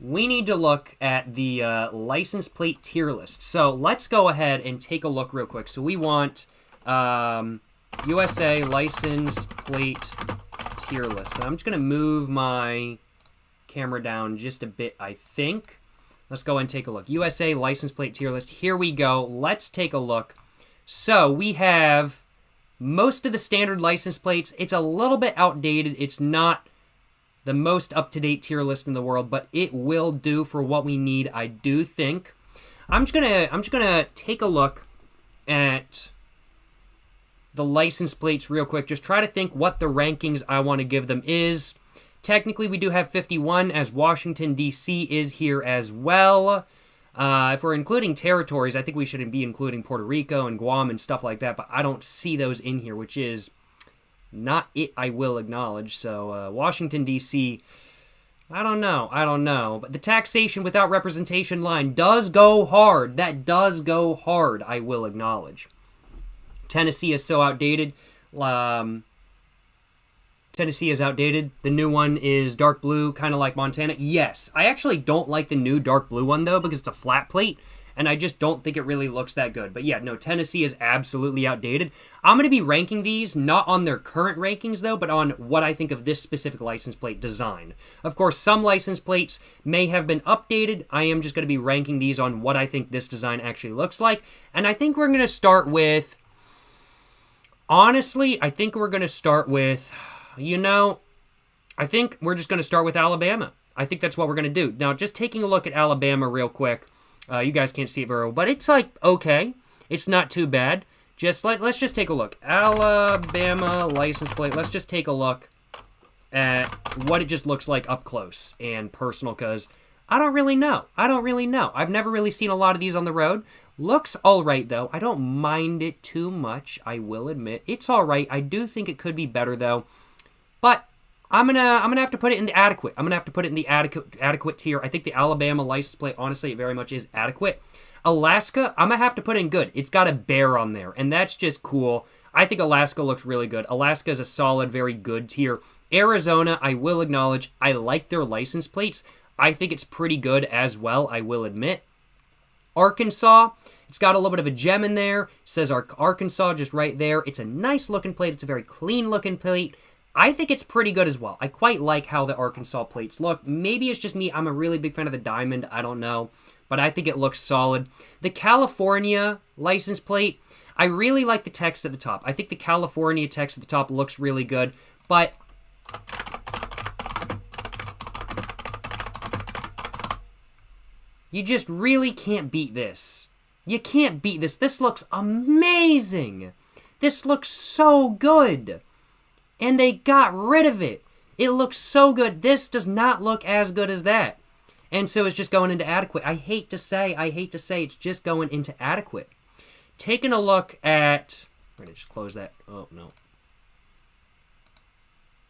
we need to look at the license plate tier list. So let's go ahead and take a look real quick. So we want USA license plate tier list. And I'm just going to move my camera down just a bit, I think. Let's go and take a look. USA license plate tier list. Here we go. Let's take a look. So we have most of the standard license plates. It's a little bit outdated. It's not the most up-to-date tier list in the world, but it will do for what we need, I do think. I'm just gonna take a look at the license plates real quick. Just try to think what the rankings I want to give them is. Technically, we do have 51, as Washington, D.C. is here as well. If we're including territories, I think we should be including Puerto Rico and Guam and stuff like that, but I don't see those in here, which is not it, I will acknowledge. So, Washington, D.C., I don't know. But the taxation without representation line does go hard. That does go hard, I will acknowledge. Tennessee is so outdated. Tennessee is outdated. The new one is dark blue, kind of like Montana. Yes, I actually don't like the new dark blue one, though, because it's a flat plate, and I just don't think it really looks that good. But yeah, no, Tennessee is absolutely outdated. I'm going to be ranking these, not on their current rankings, though, but on what I think of this specific license plate design. Of course, some license plates may have been updated. I am just going to be ranking these on what I think this design actually looks like. And I think we're going to start with... Honestly, I think we're going to start with... I think we're just going to start with Alabama. I think that's what we're going to do. Now, just taking a look at Alabama real quick. You guys can't see it very well, but it's like, okay. It's not too bad. Let's just take a look. Alabama license plate. Let's just take a look at what it just looks like up close and personal, because I don't really know. I've never really seen a lot of these on the road. Looks all right, though. I don't mind it too much, I will admit. It's all right. I do think it could be better, though. But I'm gonna have to put it in the adequate. I'm gonna have to put it in the adequate tier. I think the Alabama license plate, honestly, it very much is adequate. Alaska, I'm gonna have to put in good. It's got a bear on there, and that's just cool. I think Alaska looks really good. Alaska is a solid, very good tier. Arizona, I will acknowledge, I like their license plates. I think it's pretty good as well, I will admit. Arkansas, it's got a little bit of a gem in there. It says Arkansas just right there. It's a nice looking plate. It's a very clean looking plate. I think it's pretty good as well. I quite like how the Arkansas plates look. Maybe it's just me. I'm a really big fan of the diamond. I don't know. But I think it looks solid. The California license plate, I really like the text at the top. I think the California text at the top looks really good. But you just really can't beat this. You can't beat this. This looks amazing. This looks so good. And they got rid of it. It looks so good. This does not look as good as that. And so it's just going into adequate. I hate to say it's just going into adequate. Taking a look at... I'm going to just close that. Oh, no.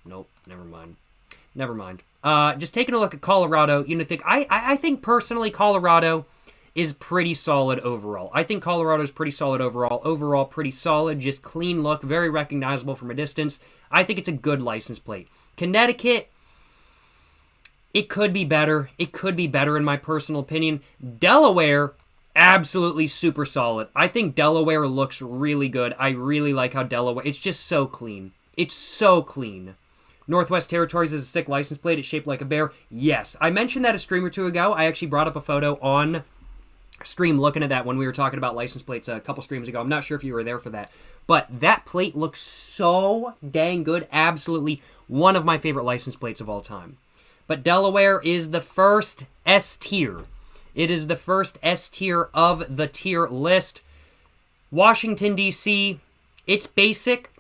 Nope, never mind. Just taking a look at Colorado. I think personally Colorado is pretty solid overall. I think Colorado is pretty solid overall. Overall, pretty solid. Just clean look. Very recognizable from a distance. I think it's a good license plate. Connecticut, it could be better. It could be better in my personal opinion. Delaware, absolutely super solid. I think Delaware looks really good. I really like how Delaware... It's just so clean. It's so clean. Northwest Territories is a sick license plate. It's shaped like a bear. Yes. I mentioned that a stream or two ago. I actually brought up a photo on stream looking at that when we were talking about license plates a couple streams ago. I'm not sure if you were there for that. But that plate looks so dang good. Absolutely one of my favorite license plates of all time. But Delaware is the first S tier. It is the first S tier of the tier list. Washington, D.C., it's basic.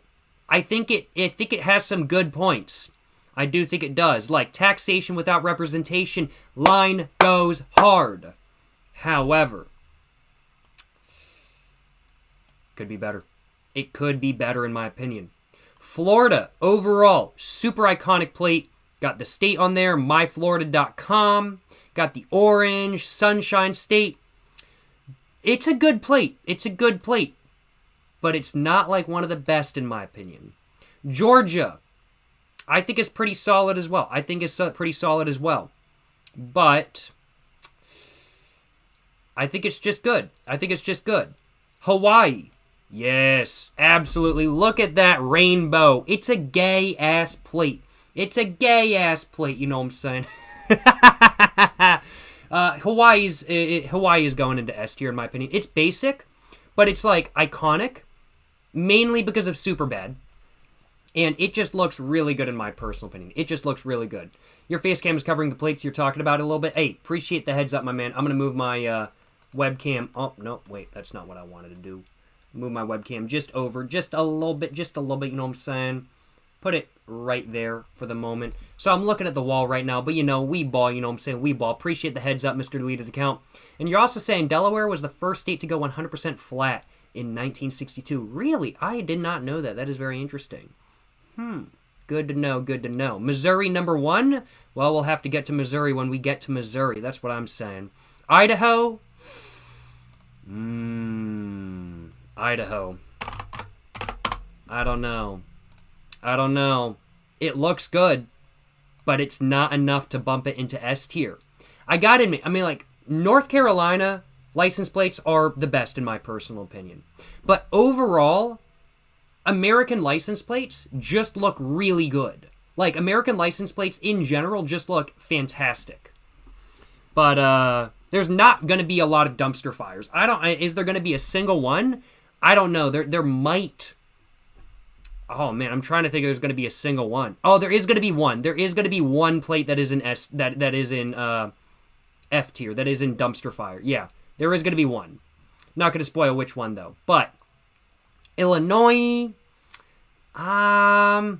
I think it has some good points. I do think it does. Like taxation without representation, line goes hard. However, could be better. It could be better in my opinion. Florida, overall, super iconic plate. Got the state on there, myflorida.com. Got the orange, Sunshine State. It's a good plate. It's a good plate. But it's not like one of the best in my opinion. Georgia, I think is pretty solid as well. But I think it's just good. I think it's just good. Hawaii. Yes, absolutely. Look at that rainbow. It's a gay-ass plate. It's a gay-ass plate, you know what I'm saying? Hawaii is going into S tier, in my opinion. It's basic, but it's, like, iconic, mainly because of Superbad. And it just looks really good in my personal opinion. It just looks really good. Your face cam is covering the plates you're talking about a little bit. Hey, appreciate the heads up, my man. I'm going to move my webcam. Oh, no, wait. That's not what I wanted to do. Move my webcam just over. Just a little bit. Just a little bit. You know what I'm saying? Put it right there for the moment. So I'm looking at the wall right now. But, you know, we ball. You know what I'm saying? We ball. Appreciate the heads up, Mr. Deleted Account. And you're also saying Delaware was the first state to go 100% flat in 1962. Really? I did not know that. That is very interesting. Good to know, good to know. Missouri number 1? Well, we'll have to get to Missouri when we get to Missouri. That's what I'm saying. Idaho? Idaho. I don't know. It looks good, but it's not enough to bump it into S tier. I gotta admit, I mean, like, North Carolina license plates are the best in my personal opinion. But overall, American license plates just look really good. Like, American license plates in general just look fantastic. But, there's not going to be a lot of dumpster fires. Is there going to be a single one? I don't know. There might. Oh, man, I'm trying to think if there's going to be a single one. Oh, there is going to be one. There is going to be one plate that is in that is in, F tier. That is in dumpster fire. Yeah, there is going to be one. Not going to spoil which one, though. But Illinois, I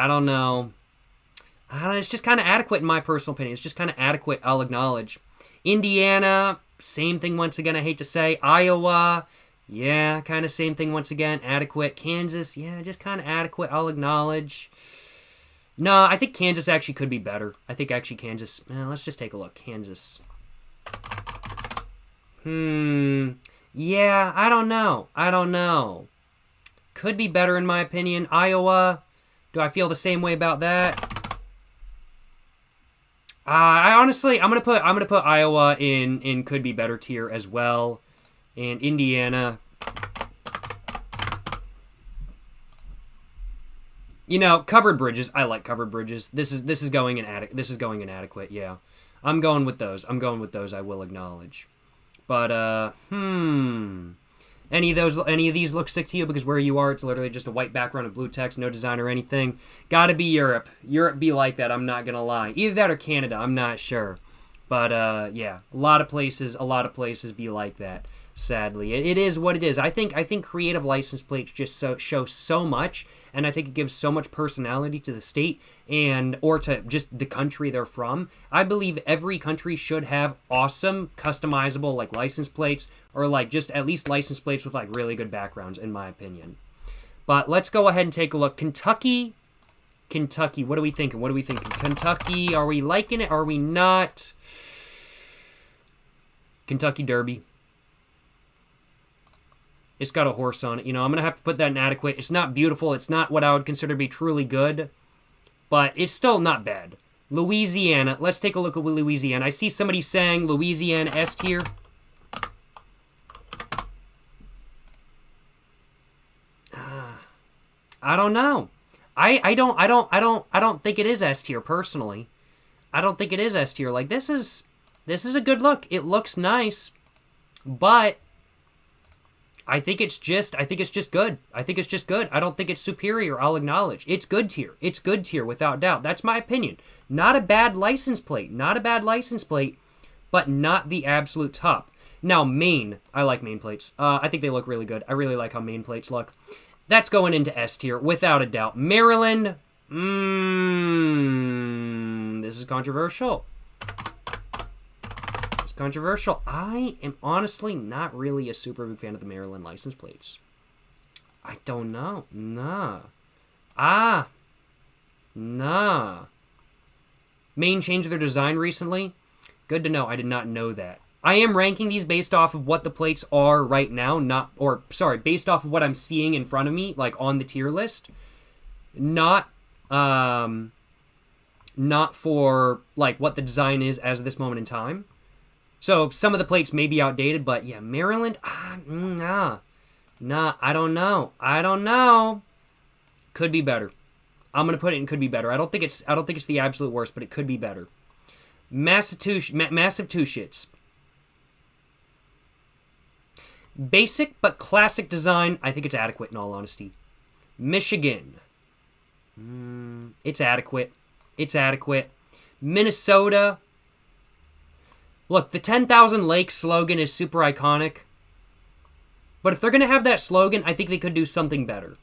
don't know. It's just kind of adequate in my personal opinion. It's just kind of adequate, I'll acknowledge. Indiana, same thing once again, I hate to say. Iowa, yeah, kind of same thing once again, adequate. Kansas, yeah, just kind of adequate, I'll acknowledge. No, I think Kansas actually could be better. I think actually Kansas... let's just take a look. Kansas. Yeah, I don't know. Could be better in my opinion. Iowa. Do I feel the same way about that? I'm gonna put Iowa in could be better tier as well. And Indiana. You know, covered bridges. I like covered bridges. This is going inadequate. Yeah, I'm going with those. I will acknowledge. But any of these look sick to you? Because where you are, it's literally just a white background and blue text, no design or anything. Gotta be Europe. Europe be like that. I'm not gonna lie. Either that or Canada. I'm not sure. But yeah, a lot of places be like that. Sadly, it is what it is. I think creative license plates just show so much, and I think it gives so much personality to the state or to just the country they're from. I believe every country should have awesome customizable like license plates, or like just at least license plates with like really good backgrounds, in my opinion. But let's go ahead and take a look. Kentucky, what are we thinking? Kentucky, are we liking it? Are we not? Kentucky Derby. It's got a horse on it. You know, I'm going to have to put that in adequate. It's not beautiful. It's not what I would consider to be truly good. But it's still not bad. Louisiana. Let's take a look at Louisiana. I see somebody saying Louisiana S tier. I don't know. I don't think it is S tier, personally. I don't think it is S tier. Like, this is a good look. It looks nice. But I think it's just good. I think it's just good. I don't think it's superior, I'll acknowledge. It's good tier, without doubt. That's my opinion. Not a bad license plate, but not the absolute top. Now, Maine. I like Maine plates. I think they look really good. I really like how Maine plates look. That's going into S tier, without a doubt. Maryland. This is controversial. Controversial. I am honestly not really a super big fan of the Maryland license plates. I don't know. Nah. Maine changed their design recently. Good to know. I did not know that. I am ranking these based off of what the plates are right now, based off of what I'm seeing in front of me, like on the tier list. Not for like what the design is as of this moment in time. So some of the plates may be outdated, but yeah, Maryland, I don't know. Could be better. I'm gonna put it in could be better. I don't think it's the absolute worst, but it could be better. Massive two shits. Basic but classic design. I think it's adequate in all honesty. Michigan. It's adequate. It's adequate. Minnesota. Look, the 10,000 Lakes slogan is super iconic. But if they're going to have that slogan, I think they could do something better.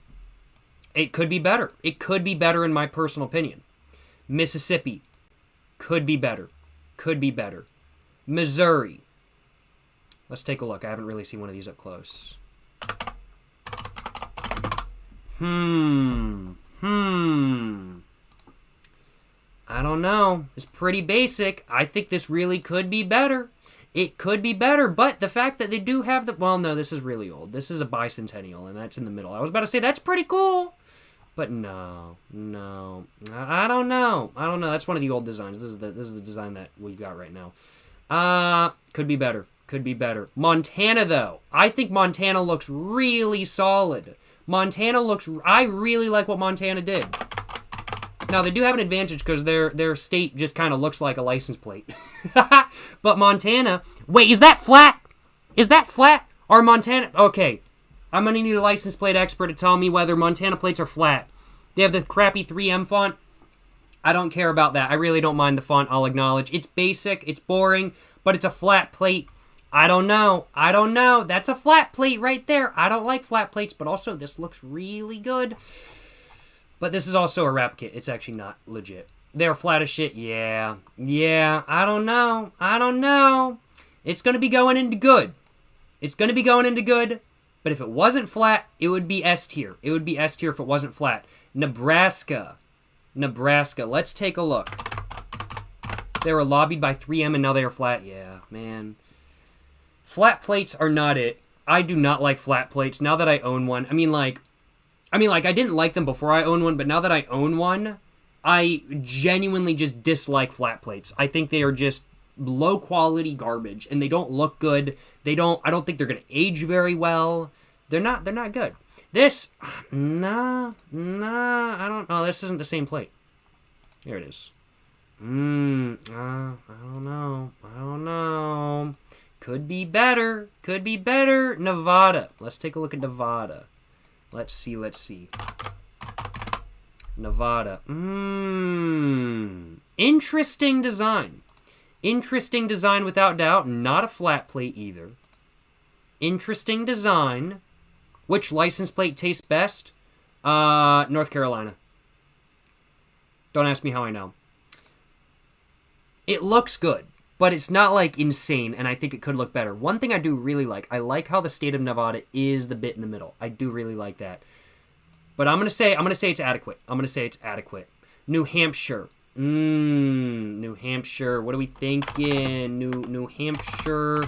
It could be better. It could be better in my personal opinion. Mississippi. Could be better. Could be better. Missouri. Let's take a look. I haven't really seen one of these up close. I don't know. It's pretty basic. I think this really could be better. It could be better, but the fact that they do have the... Well, no, this is really old. This is a bicentennial, and that's in the middle. I was about to say, that's pretty cool. But no. I don't know. That's one of the old designs. This is the design that we got right now. Could be better. Could be better. Montana, though. I think Montana looks really solid. I really like what Montana did. Now, they do have an advantage because their state just kind of looks like a license plate. But Montana... Wait, is that flat? Is that flat? Or Montana... Okay. I'm going to need a license plate expert to tell me whether Montana plates are flat. They have the crappy 3M font. I don't care about that. I really don't mind the font, I'll acknowledge. It's basic, it's boring, but it's a flat plate. I don't know. That's a flat plate right there. I don't like flat plates, but also this looks really good. But this is also a wrap kit. It's actually not legit. They're flat as shit. Yeah. I don't know. It's going to be going into good. But if it wasn't flat, it would be S tier. It would be S tier if it wasn't flat. Nebraska. Let's take a look. They were lobbied by 3M and now they are flat. Yeah, man. Flat plates are not it. I do not like flat plates now that I own one. I mean, I didn't like them before I owned one, but now that I own one, I genuinely just dislike flat plates. I think they are just low quality garbage and they don't look good. I don't think they're going to age very well. They're not good. This, I don't know. This isn't the same plate. Here it is. I don't know. Could be better. Nevada. Let's take a look at Nevada. Let's see. Nevada. Interesting design. Interesting design without doubt. Not a flat plate either. Interesting design. Which license plate tastes best? North Carolina. Don't ask me how I know. It looks good, but it's not like insane, and I think it could look better. One thing I do really like, I like how the state of Nevada is the bit in the middle. I do really like that. But I'm gonna say it's adequate. New Hampshire. New Hampshire. What are we thinking? New Hampshire.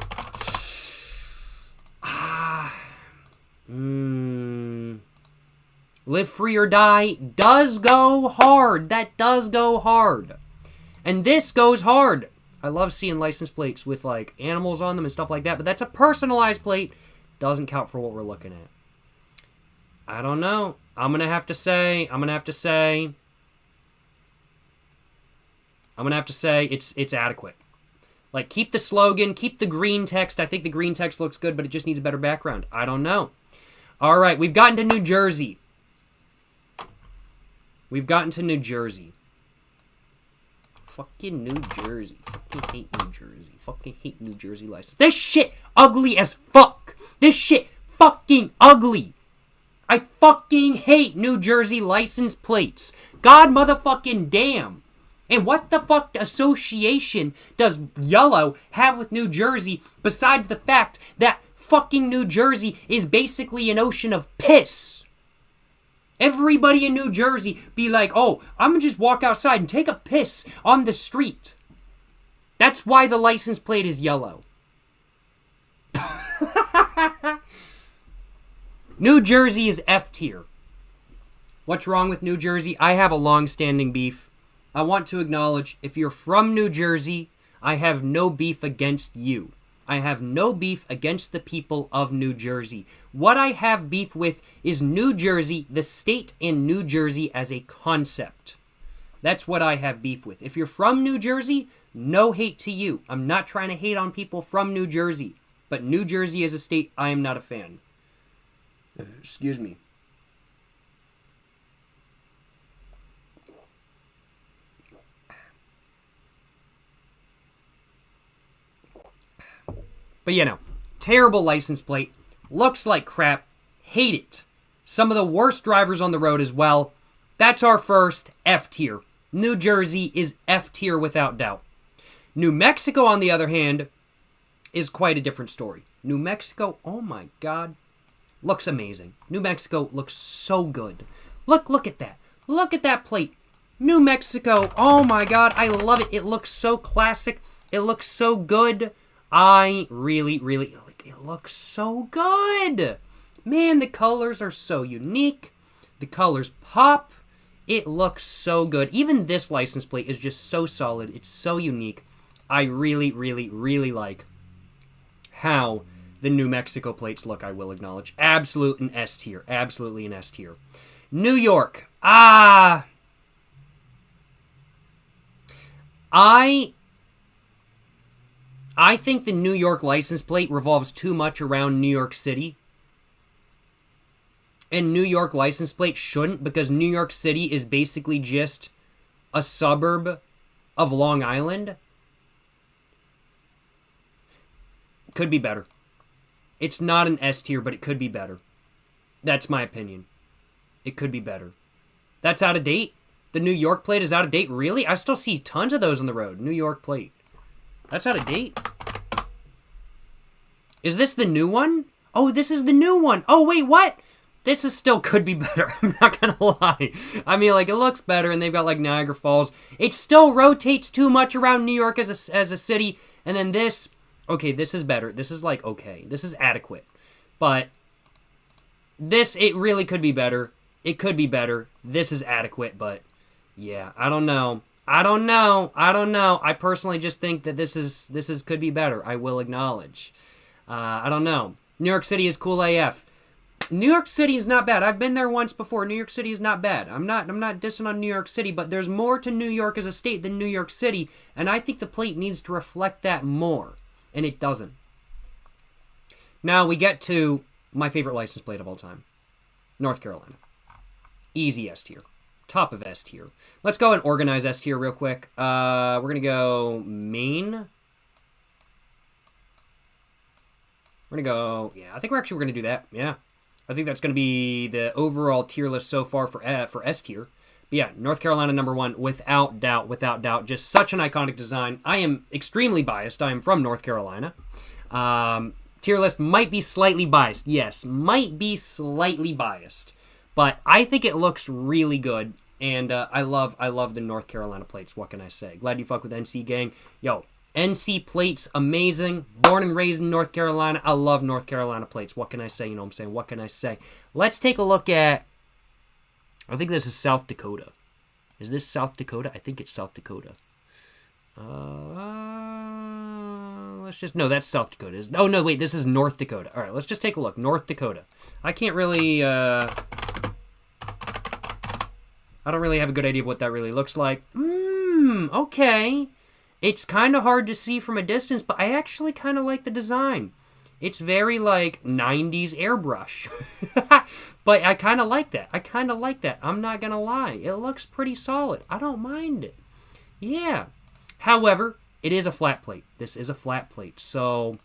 Live Free or Die does go hard. That does go hard. And this goes hard. I love seeing license plates with like animals on them and stuff like that, but that's a personalized plate. Doesn't count for what we're looking at. I don't know. I'm gonna have to say it's adequate. Like, keep the slogan, keep the green text. I think the green text looks good, but it just needs a better background. I don't know. All right, we've gotten to New Jersey. Fucking New Jersey. Fucking hate New Jersey license. This shit ugly as fuck. This shit fucking ugly. I fucking hate New Jersey license plates. God motherfucking damn. And what the fuck association does yellow have with New Jersey besides the fact that fucking New Jersey is basically an ocean of piss? Everybody in New Jersey be like, oh, I'm gonna just walk outside and take a piss on the street. That's why the license plate is yellow. New Jersey is F tier. What's wrong with New Jersey? I have a long-standing beef. I want to acknowledge, if you're from New Jersey, I have no beef against you. I have no beef against the people of New Jersey. What I have beef with is New Jersey, the state, and New Jersey as a concept. That's what I have beef with. If you're from New Jersey, no hate to you. I'm not trying to hate on people from New Jersey. But New Jersey as a state, I am not a fan. Excuse me. But you know, terrible license plate, looks like crap, hate it. Some of the worst drivers on the road as well. That's our first F tier. New Jersey is F tier without doubt. New Mexico, on the other hand, is quite a different story. New Mexico, oh my God, looks amazing. New Mexico looks so good. Look at that. Look at that plate. New Mexico, oh my God, I love it. It looks so classic. It looks so good. I really like it. It looks so good. Man, the colors are so unique. The colors pop. It looks so good. Even this license plate is just so solid. It's so unique. I really like how the New Mexico plates look, I will acknowledge. Absolute an S tier. Absolutely an S tier. New York. I think the New York license plate revolves too much around New York City. And New York license plate shouldn't, because New York City is basically just a suburb of Long Island. Could be better. It's not an S tier, but it could be better. That's my opinion. It could be better. That's out of date. The New York plate is out of date. Really? I still see tons of those on the road. New York plate. That's out of date. Is this the new one? Oh, this is the new one. Oh, wait, what? This is still could be better. I'm not gonna lie. I mean, like, it looks better, and they've got, like, Niagara Falls. It still rotates too much around New York as a city. And then this, okay, this is better. This is, like, okay. This is adequate. But this, it really could be better. It could be better. This is adequate, but yeah, I don't know. I personally just think that this is could be better. I will acknowledge. I don't know. New York City is cool AF. New York City is not bad. I've been there once before. New York City is not bad. I'm not dissing on New York City, but there's more to New York as a state than New York City, and I think the plate needs to reflect that more, and it doesn't. Now we get to my favorite license plate of all time. North Carolina. Easy S tier. Top of S tier. Let's go and organize S tier real quick. We're going to go Maine. We're going to go, yeah, I think we're going to do that. Yeah. I think that's going to be the overall tier list so far for S tier. But yeah, North Carolina #1, without doubt. Just such an iconic design. I am extremely biased. I am from North Carolina. Tier list might be slightly biased. Yes, might be slightly biased. But I think it looks really good. And I love the North Carolina plates. What can I say? Glad you fuck with NC gang. Yo, NC plates, amazing. Born and raised in North Carolina. I love North Carolina plates. What can I say? You know what I'm saying? What can I say? Let's take a look at, I think this is South Dakota. Is this South Dakota? I think it's South Dakota. Let's just, no, that's South Dakota. Oh, no, wait, this is North Dakota. All right, let's just take a look. North Dakota. I can't really, I don't really have a good idea of what that really looks like. Okay. It's kind of hard to see from a distance, but I actually kind of like the design. It's very, like, 90s airbrush. But I kind of like that. I'm not going to lie. It looks pretty solid. I don't mind it. Yeah. However, it is a flat plate. This is a flat plate, so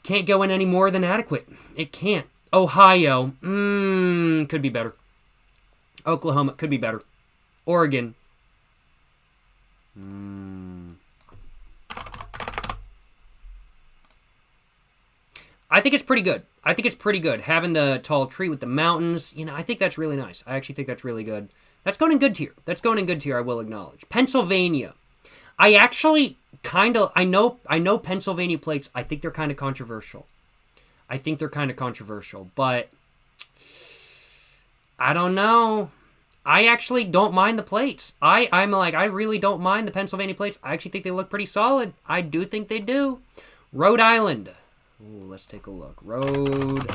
can't go in any more than adequate. It can't. Ohio, could be better. Oklahoma, could be better. Oregon, I think it's pretty good. Having the tall tree with the mountains, I think that's really nice. I actually think that's really good. That's going in good tier. I will acknowledge. Pennsylvania. I actually kind of, I know Pennsylvania plates, I think they're kind of controversial. But I don't know. I actually don't mind the plates. I'm like, I really don't mind the Pennsylvania plates. I actually think they look pretty solid. I do think they do. Rhode Island. Ooh, let's take a look. Rhode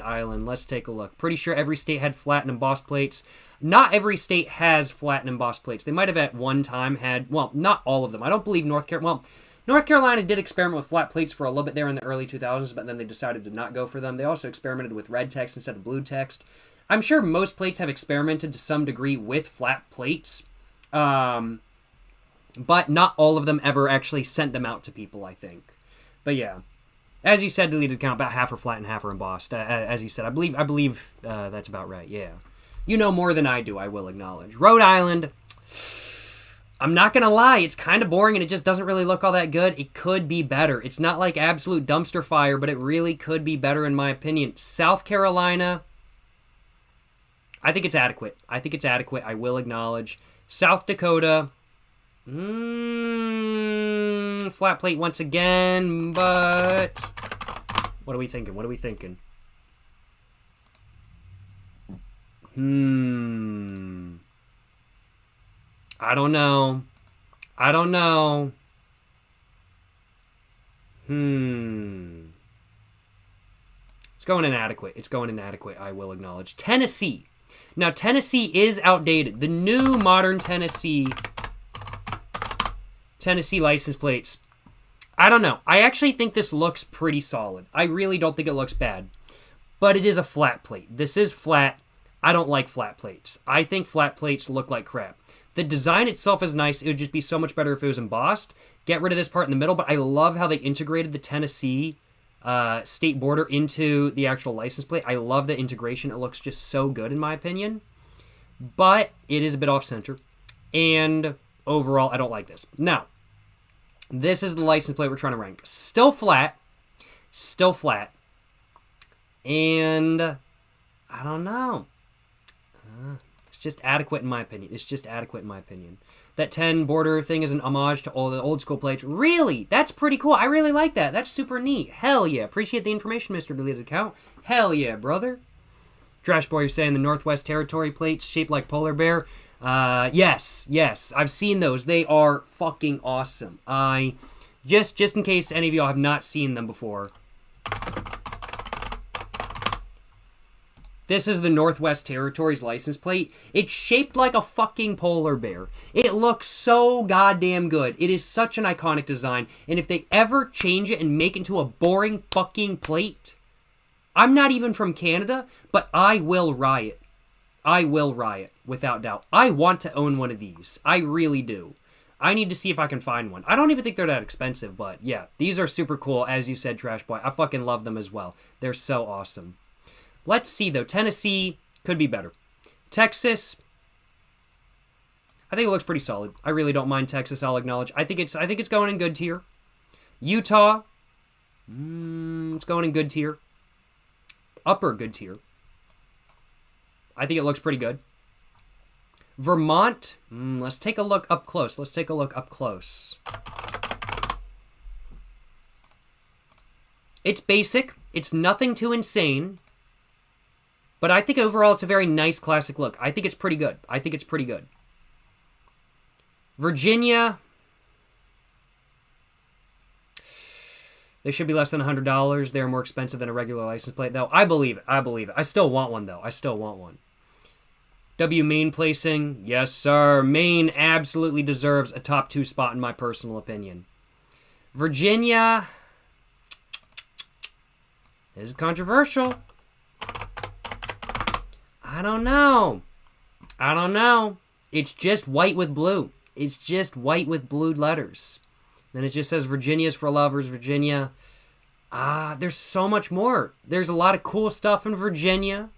Island. Let's take a look. Pretty sure every state had flat and embossed plates. Not every state has flat and embossed plates. They might have at one time had, well, not all of them. I don't believe North Carolina did experiment with flat plates for a little bit there in the early 2000s, but then they decided to not go for them. They also experimented with red text instead of blue text. I'm sure most plates have experimented to some degree with flat plates, but not all of them ever actually sent them out to people, I think. But yeah, as you said, deleted count, about half are flat and half are embossed. As you said, I believe that's about right, yeah. You know more than I do, I will acknowledge. Rhode Island, I'm not going to lie, it's kind of boring and it just doesn't really look all that good. It could be better. It's not like absolute dumpster fire, but it really could be better in my opinion. South Carolina, I think it's adequate. I will acknowledge. South Dakota, flat plate once again, but what are we thinking? I don't know. It's going inadequate, I will acknowledge. Tennessee. Now, Tennessee is outdated. The new modern Tennessee license plates, I don't know. I actually think this looks pretty solid. I really don't think it looks bad. But it is a flat plate. This is flat. I don't like flat plates. I think flat plates look like crap. The design itself is nice. It would just be so much better if it was embossed. Get rid of this part in the middle, but I love how they integrated the Tennessee state border into the actual license plate. I love the integration. It looks just so good in my opinion. But it is a bit off-center. And overall, I don't like this. Now, this is the license plate we're trying to rank. Still flat. And I don't know. It's just adequate in my opinion. That 10 border thing is an homage to all the old school plates. Really? That's pretty cool. I really like that. That's super neat. Hell yeah. Appreciate the information, Mr. Deleted Account. Hell yeah, brother. Trash Boy, you're saying the Northwest Territory plates shaped like polar bear. Yes. I've seen those. They are fucking awesome. Just in case any of y'all have not seen them before. This is the Northwest Territories license plate. It's shaped like a fucking polar bear. It looks so goddamn good. It is such an iconic design. And if they ever change it and make it into a boring fucking plate, I'm not even from Canada, but I will riot. Without doubt. I want to own one of these. I really do. I need to see if I can find one. I don't even think they're that expensive, but yeah. These are super cool, as you said, Trash Boy. I fucking love them as well. They're so awesome. Let's see, though. Tennessee could be better. Texas, I think it looks pretty solid. I really don't mind Texas, I'll acknowledge. I think it's going in good tier. Utah, it's going in good tier. Upper good tier. I think it looks pretty good. Vermont, let's take a look up close. It's basic. It's nothing too insane. But I think overall it's a very nice classic look. I think it's pretty good. Virginia, they should be less than $100. They're more expensive than a regular license plate, though. I believe it. I still want one, though. Maine placing. Yes, sir. Maine absolutely deserves a top 2 spot in my personal opinion. Virginia, this is controversial. I don't know. It's just white with blue. It's just white with blue letters. Then it just says Virginia's for lovers, Virginia. There's so much more. There's a lot of cool stuff in Virginia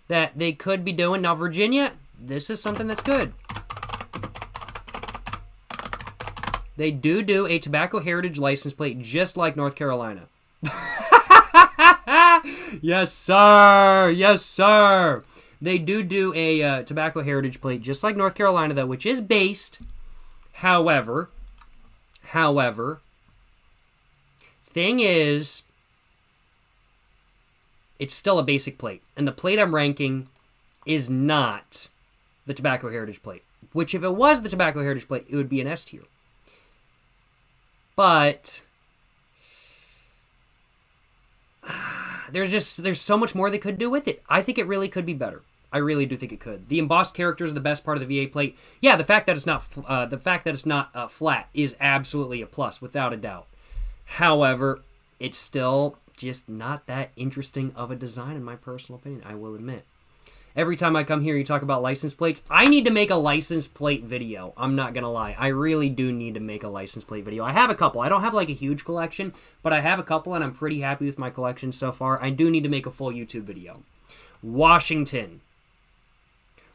that they could be doing. Now, Virginia, this is something that's good. They do a tobacco heritage license plate just like North Carolina. Yes, sir. They do a tobacco heritage plate just like North Carolina, though, which is based However, thing is, it's still a basic plate. And the plate I'm ranking is not the Tobacco Heritage plate. Which, if it was the Tobacco Heritage plate, it would be an S tier. But there's so much more they could do with it. I think it really could be better. I really do think it could. The embossed characters are the best part of the VA plate. Yeah, the fact that it's not flat is absolutely a plus, without a doubt. However, it's still just not that interesting of a design in my personal opinion, I will admit. Every time I come here, you talk about license plates. I need to make a license plate video. I'm not going to lie. I really do need to make a license plate video. I have a couple. I don't have like a huge collection, but I have a couple, and I'm pretty happy with my collection so far. I do need to make a full YouTube video. Washington.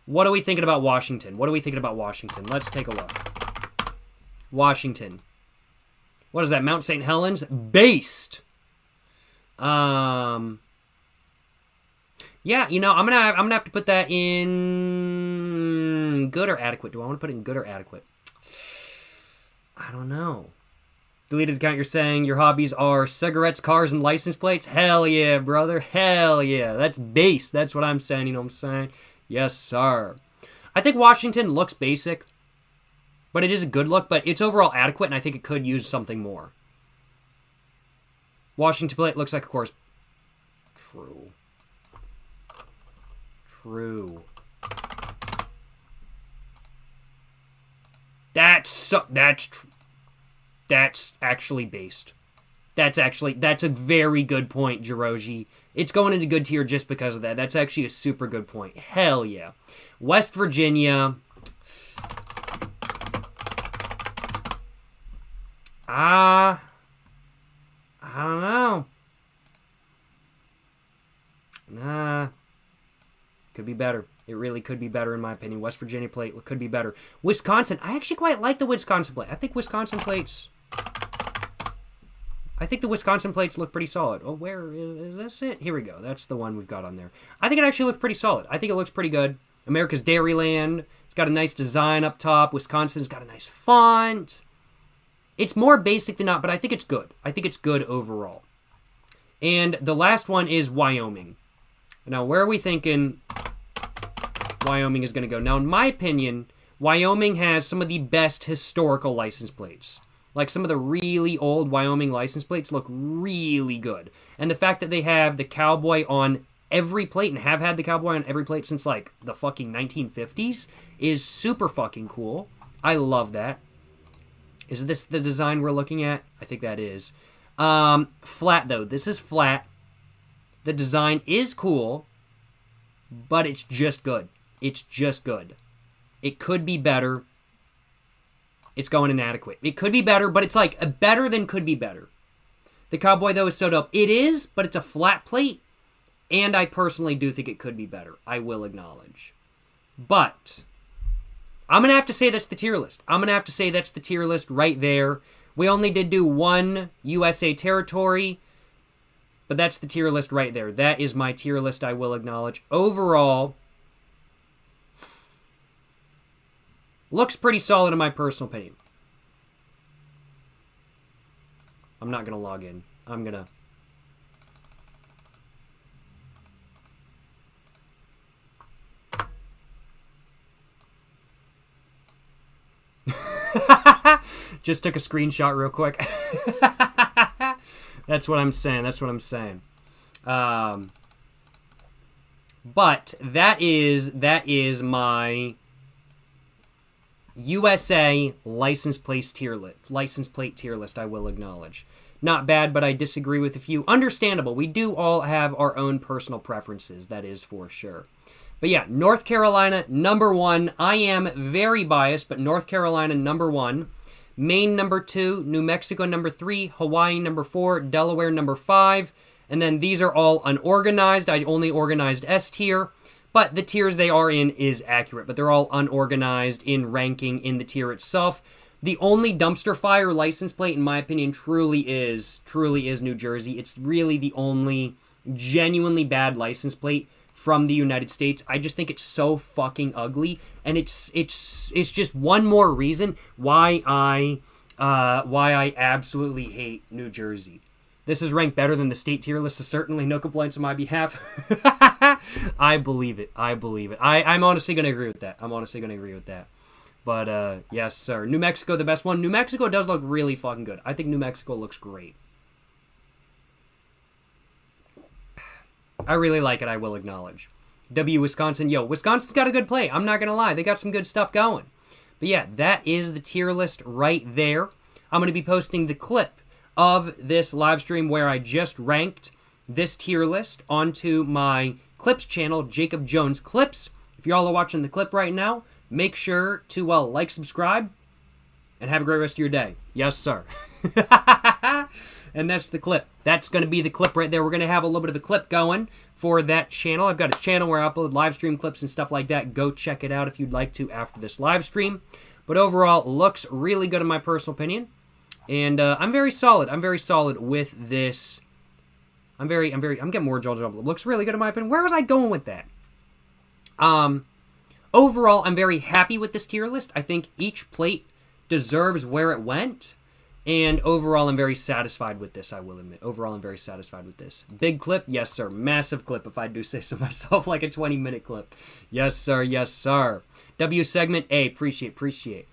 What are we thinking about Washington? Let's take a look. Washington. What is that? Mount St. Helens? Based. Yeah, you know, I'm gonna have to put that in good or adequate. Do I want to put it in good or adequate? I don't know. Deleted account, you're saying your hobbies are cigarettes, cars, and license plates? Hell yeah, brother. Hell yeah. That's base. That's what I'm saying, you know what I'm saying? Yes, sir. I think Washington looks basic, but it is a good look, but it's overall adequate, and I think it could use something more. Washington plate looks like, of course, true. That's actually based. That's a very good point, Jiroji. It's going into good tier just because of that. That's actually a super good point. Hell yeah. West Virginia. I don't know. Nah. Could be better. It really could be better in my opinion. West Virginia plate could be better. Wisconsin. I actually quite like the Wisconsin plate. I think the Wisconsin plates look pretty solid. Oh, where is this it? Here we go. That's the one we've got on there. I think it actually looks pretty solid. I think it looks pretty good. America's Dairyland. It's got a nice design up top. Wisconsin's got a nice font. It's more basic than not, but I think it's good. I think it's good overall. And the last one is Wyoming. Now, where are we thinking Wyoming is going to go? Now, in my opinion, Wyoming has some of the best historical license plates. Like, some of the really old Wyoming license plates look really good. And the fact that they have the cowboy on every plate and have had the cowboy on every plate since, like, the fucking 1950s is super fucking cool. I love that. Is this the design we're looking at? I think that is. Flat, though. This is flat. The design is cool, but it's just good. It's just good. It could be better. It's going inadequate. It could be better, but it's like a better than could be better. The cowboy, though, is so dope. It is, but it's a flat plate, and I personally do think it could be better. I will acknowledge. But I'm going to have to say that's the tier list. I'm going to have to say that's the tier list right there. We only did do one USA territory, but that's the tier list right there. That is my tier list, I will acknowledge. Overall, looks pretty solid in my personal opinion. I'm not going to log in. I'm going to... Just took a screenshot real quick. That's what I'm saying. That's what I'm saying. But that is my USA license plate tier list, I will acknowledge. Not bad, but I disagree with a few. Understandable. We do all have our own personal preferences, that is for sure. But yeah, North Carolina, number 1. I am very biased, but North Carolina, number 1. Maine, number 2. New Mexico, number 3. Hawaii, number 4. Delaware, number 5. And then these are all unorganized. I only organized S tier. But the tiers they are in is accurate. But they're all unorganized in ranking in the tier itself. The only dumpster fire license plate, in my opinion, truly is New Jersey. It's really the only genuinely bad license plate from the United States. I just think it's so fucking ugly, and it's just one more reason why I absolutely hate New Jersey. This is ranked better than the state tier list, so certainly no complaints on my behalf. I believe it. I'm honestly going to agree with that. But, yes, sir. New Mexico, the best one. New Mexico does look really fucking good. I think New Mexico looks great. I really like it, I will acknowledge. Wisconsin. Yo, Wisconsin's got a good play. I'm not going to lie. They got some good stuff going. But, yeah, that is the tier list right there. I'm going to be posting the clip of this live stream where I just ranked this tier list onto my Clips channel, Jacob Jones Clips. If y'all are watching the clip right now, make sure to, like, subscribe, and have a great rest of your day. Yes, sir. And that's the clip. That's going to be the clip right there. We're going to have a little bit of a clip going for that channel. I've got a channel where I upload live stream clips and stuff like that. Go check it out if you'd like to after this live stream. But overall, looks really good in my personal opinion. And I'm very solid. I'm very solid with this. I'm getting more jaw dropped. It looks really good in my opinion. Where was I going with that? Overall, I'm very happy with this tier list. I think each plate deserves where it went. And overall, I'm very satisfied with this, I will admit. Overall, I'm very satisfied with this. Big clip? Yes, sir. Massive clip, if I do say so myself, like a 20-minute clip. Yes, sir. Yes, sir. W segment A. Appreciate.